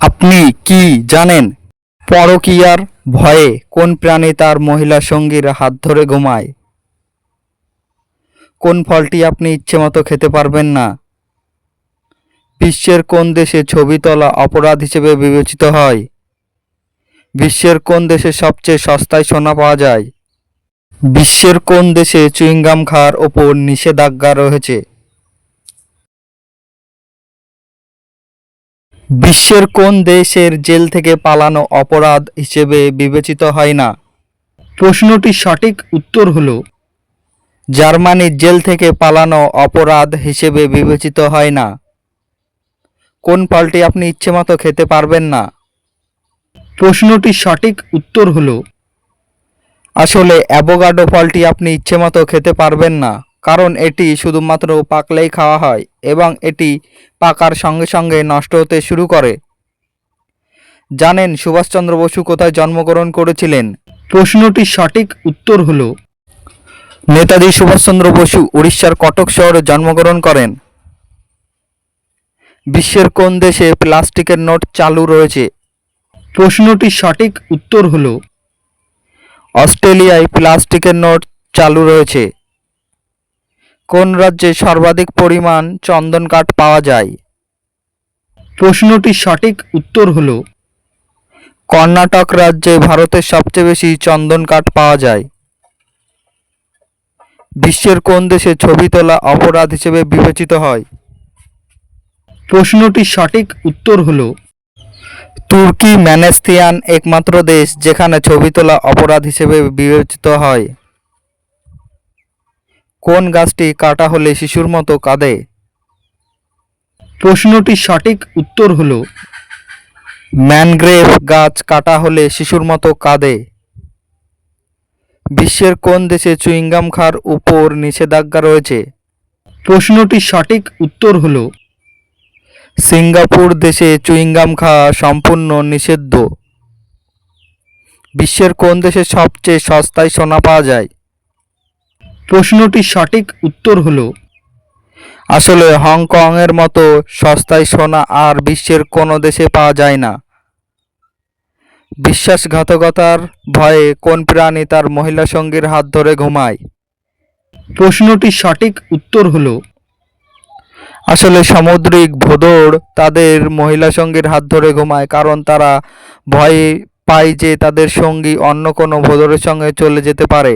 আপনি কি জানেন পরকীয়ার ভয়ে কোন প্রাণী তার মহিলা সঙ্গীর হাত ধরে ঘুমায়? কোন ফলটি আপনি ইচ্ছেমতো খেতে পারবেন না? বিশ্বের কোন দেশে ছবি তোলা অপরাধ হিসেবে বিবেচিত হয়? বিশ্বের কোন দেশে সবচেয়ে সস্তায় সোনা পাওয়া যায়? বিশ্বের কোন দেশে চুইংগাম খাওয়ার ওপর নিষেধাজ্ঞা রয়েছে? বিশ্বের কোন দেশের জেল থেকে পালানো অপরাধ হিসেবে বিবেচিত হয় না? প্রশ্নটির সঠিক উত্তর হল জার্মানির জেল থেকে পালানো অপরাধ হিসেবে বিবেচিত হয় না। কোন ফলটি আপনি ইচ্ছেমতো খেতে পারবেন না? প্রশ্নটির সঠিক উত্তর হল আসলে অ্যাভোকাডো ফলটি আপনি ইচ্ছেমতো খেতে পারবেন না, কারণ এটি শুধুমাত্র পাকলেই খাওয়া হয় এবং এটি পাকার সঙ্গে সঙ্গে নষ্ট হতে শুরু করে। জানেন সুভাষচন্দ্র বসু কোথায় জন্মগ্রহণ করেছিলেন? প্রশ্নটির সঠিক উত্তর হল নেতাজি সুভাষচন্দ্র বসু উড়িষ্যার কটক শহরে জন্মগ্রহণ করেন। বিশ্বের কোন দেশে প্লাস্টিকের নোট চালু রয়েছে? প্রশ্নটির সঠিক উত্তর হল অস্ট্রেলিয়ায় প্লাস্টিকের নোট চালু রয়েছে। কোন রাজ্যে সর্বাধিক পরিমাণ চন্দন কাঠ পাওয়া যায়? প্রশ্নটির সঠিক উত্তর হল কর্ণাটক রাজ্যে ভারতের সবচেয়ে বেশি চন্দন কাঠ পাওয়া যায়। বিশ্বের কোন দেশে ছবি তোলা অপরাধ হিসেবে বিবেচিত হয়? প্রশ্নটির সঠিক উত্তর হল তুর্কমেনিস্তান একমাত্র দেশ যেখানে ছবি তোলা অপরাধ হিসেবে বিবেচিত হয়। কোন গাছটি কাটা হলে শিশুর মতো কাঁদে? প্রশ্নটির সঠিক উত্তর হল ম্যানগ্রোভ গাছ কাটা হলে শিশুর মতো কাঁদে। বিশ্বের কোন দেশে চুইংগাম খাওয়ার উপর নিষেধাজ্ঞা রয়েছে? প্রশ্নটির সঠিক উত্তর হল সিঙ্গাপুর দেশে চুইংগাম খাওয়া সম্পূর্ণ নিষিদ্ধ। বিশ্বের কোন দেশে সবচেয়ে সস্তায় সোনা পাওয়া যায়? প্রশ্নটির সঠিক উত্তর হল আসলে হংকং এর মতো সস্তায় সোনা আর বিশ্বের কোনো দেশে পাওয়া যায় না। বিশ্বাসঘাতকতার ভয়ে কোন প্রাণী তার মহিলা সঙ্গীর হাত ধরে ঘুমায়? প্রশ্নটির সঠিক উত্তর হল আসলে সামুদ্রিক ভোঁদড় তাদের মহিলা সঙ্গীর হাত ধরে ঘুমায়, কারণ তারা ভয় পায় যে তাদের সঙ্গী অন্য কোনো ভোঁদড়ের সঙ্গে চলে যেতে পারে।